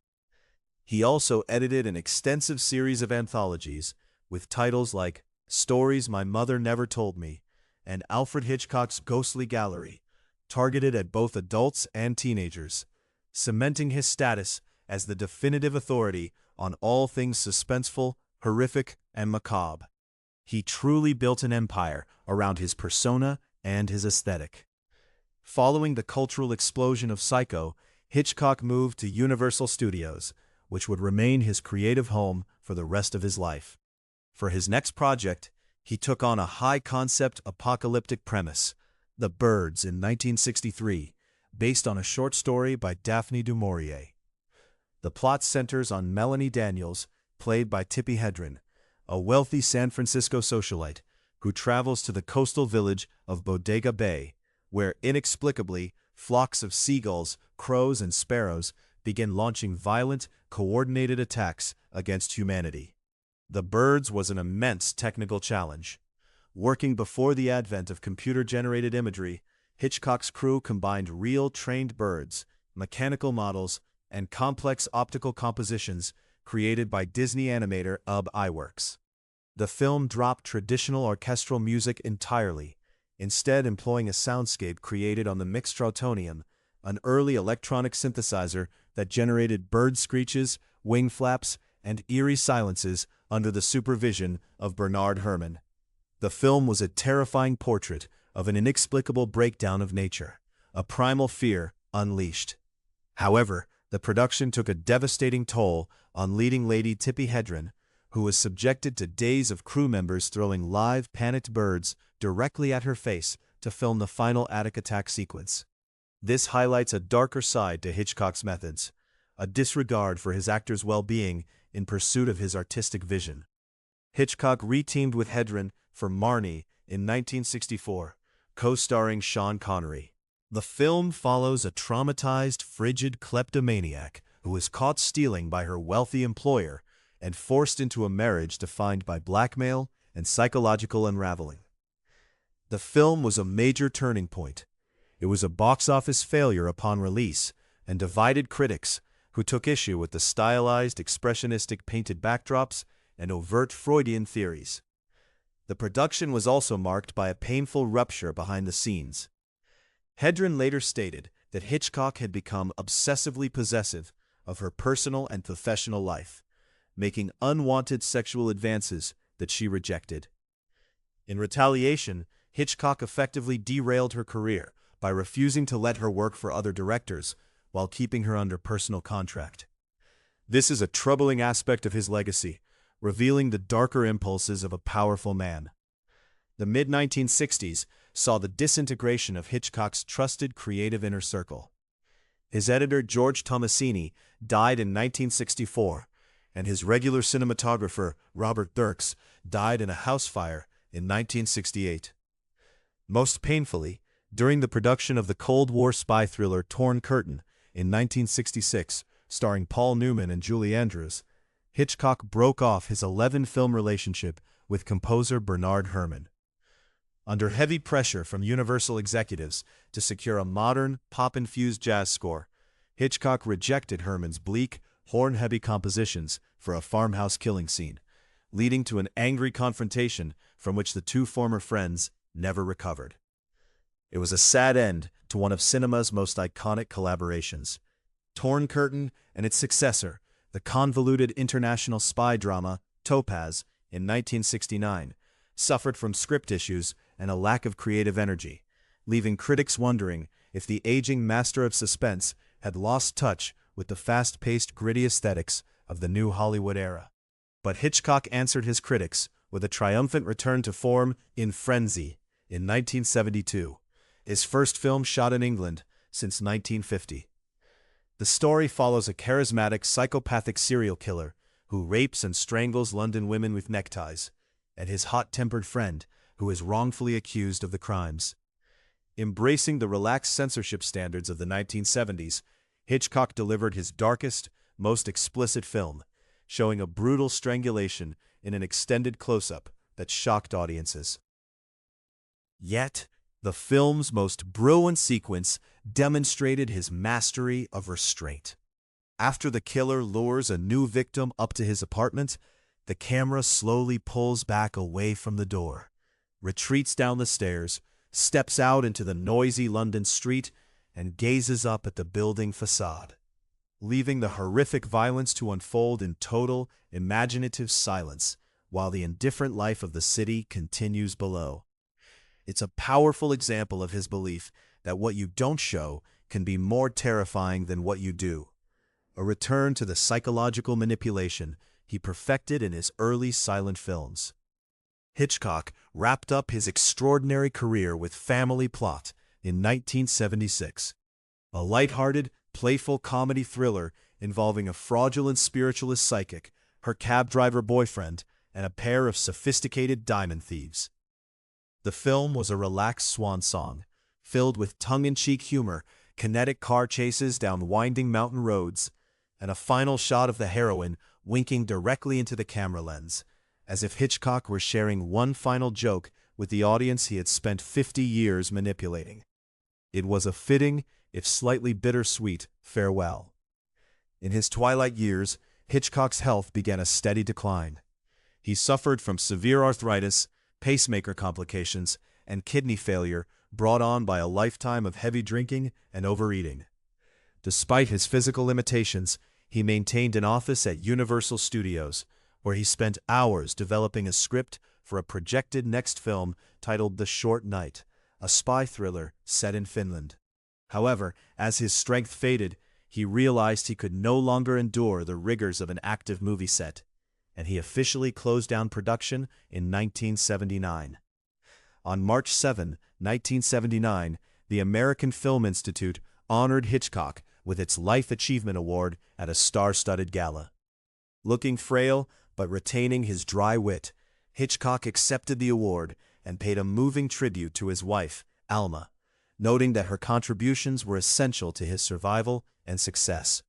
Speaker 3: He also edited an extensive series of anthologies with titles like Stories My Mother Never Told Me and Alfred Hitchcock's Ghostly Gallery, targeted at both adults and teenagers, cementing his status as the definitive authority on all things suspenseful, horrific, and macabre. He truly built an empire around his persona and his aesthetic. Following the cultural explosion of Psycho, Hitchcock moved to Universal Studios, which would remain his creative home for the rest of his life. For his next project, he took on a high-concept apocalyptic premise, The Birds, in 1963, based on a short story by Daphne du Maurier. The plot centers on Melanie Daniels, played by Tippi Hedren, a wealthy San Francisco socialite who travels to the coastal village of Bodega Bay, where inexplicably flocks of seagulls, crows, and sparrows begin launching violent, coordinated attacks against humanity. The Birds was an immense technical challenge. Working before the advent of computer-generated imagery, Hitchcock's crew combined real trained birds, mechanical models, and complex optical compositions created by Disney animator Ub Iwerks. The film dropped traditional orchestral music entirely, instead employing a soundscape created on the Mixtrotonium, an early electronic synthesizer that generated bird screeches, wing flaps, and eerie silences under the supervision of Bernard Herrmann. The film was a terrifying portrait of an inexplicable breakdown of nature, a primal fear unleashed. However, the production took a devastating toll on leading lady Tippi Hedren, who was subjected to days of crew members throwing live, panicked birds directly at her face to film the final attic attack sequence. This highlights a darker side to Hitchcock's methods, a disregard for his actors' well-being in pursuit of his artistic vision. Hitchcock reteamed with Hedren for Marnie in 1964, co-starring Sean Connery. The film follows a traumatized, frigid kleptomaniac who is caught stealing by her wealthy employer and forced into a marriage defined by blackmail and psychological unraveling. The film was a major turning point. It was a box office failure upon release and divided critics who took issue with the stylized, expressionistic painted backdrops and overt Freudian theories. The production was also marked by a painful rupture behind the scenes. Hedren later stated that Hitchcock had become obsessively possessive of her personal and professional life, making unwanted sexual advances that she rejected. In retaliation, Hitchcock effectively derailed her career by refusing to let her work for other directors while keeping her under personal contract. This is a troubling aspect of his legacy, revealing the darker impulses of a powerful man. The mid-1960s saw the disintegration of Hitchcock's trusted creative inner circle. His editor, George Tomasini, died in 1964, and his regular cinematographer, Robert Dirks, died in a house fire in 1968. Most painfully, during the production of the Cold War spy thriller Torn Curtain in 1966, starring Paul Newman and Julie Andrews, Hitchcock broke off his 11-film relationship with composer Bernard Herrmann. Under heavy pressure from Universal executives to secure a modern, pop-infused jazz score, Hitchcock rejected Herrmann's bleak, horn-heavy compositions for a farmhouse killing scene, leading to an angry confrontation from which the two former friends never recovered. It was a sad end to one of cinema's most iconic collaborations. Torn Curtain and its successor, the convoluted international spy drama Topaz in 1969, suffered from script issues and a lack of creative energy, leaving critics wondering if the aging master of suspense had lost touch with the fast-paced, gritty aesthetics of the new Hollywood era. But Hitchcock answered his critics with a triumphant return to form in Frenzy in 1972, his first film shot in England since 1950. The story follows a charismatic, psychopathic serial killer who rapes and strangles London women with neckties, and his hot-tempered friend who is wrongfully accused of the crimes. Embracing the relaxed censorship standards of the 1970s, Hitchcock delivered his darkest, most explicit film, showing a brutal strangulation in an extended close-up that shocked audiences. Yet, the film's most brilliant sequence demonstrated his mastery of restraint. After the killer lures a new victim up to his apartment, the camera slowly pulls back away from the door, retreats down the stairs, steps out into the noisy London street, and gazes up at the building facade, leaving the horrific violence to unfold in total, imaginative silence while the indifferent life of the city continues below. It's a powerful example of his belief that what you don't show can be more terrifying than what you do, a return to the psychological manipulation he perfected in his early silent films. Hitchcock wrapped up his extraordinary career with Family Plot in 1976, a lighthearted, playful comedy thriller involving a fraudulent spiritualist psychic, her cab driver boyfriend, and a pair of sophisticated diamond thieves. The film was a relaxed swan song, filled with tongue-in-cheek humor, kinetic car chases down winding mountain roads, and a final shot of the heroine winking directly into the camera lens, as if Hitchcock were sharing one final joke with the audience he had spent 50 years manipulating. It was a fitting, if slightly bittersweet, farewell. In his twilight years, Hitchcock's health began a steady decline. He suffered from severe arthritis, pacemaker complications, and kidney failure brought on by a lifetime of heavy drinking and overeating. Despite his physical limitations, he maintained an office at Universal Studios, where he spent hours developing a script for a projected next film titled The Short Night, a spy thriller set in Finland. However, as his strength faded, he realized he could no longer endure the rigors of an active movie set, and he officially closed down production in 1979. On March 7, 1979, the American Film Institute honored Hitchcock with its Life Achievement Award at a star-studded gala. Looking frail but retaining his dry wit, Hitchcock accepted the award and paid a moving tribute to his wife, Alma, noting that her contributions were essential to his survival and success.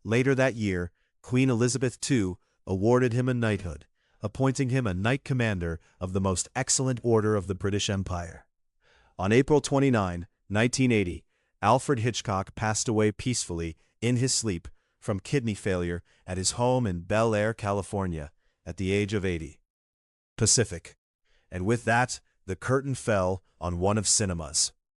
Speaker 3: Later that year, Queen Elizabeth II awarded him a knighthood, appointing him a Knight Commander of the Most Excellent Order of the British Empire. On April 29, 1980, Alfred Hitchcock passed away peacefully in his sleep from kidney failure at his home in Bel Air, California, at the age of 80. Pacific. And with that, the curtain fell on one of cinema's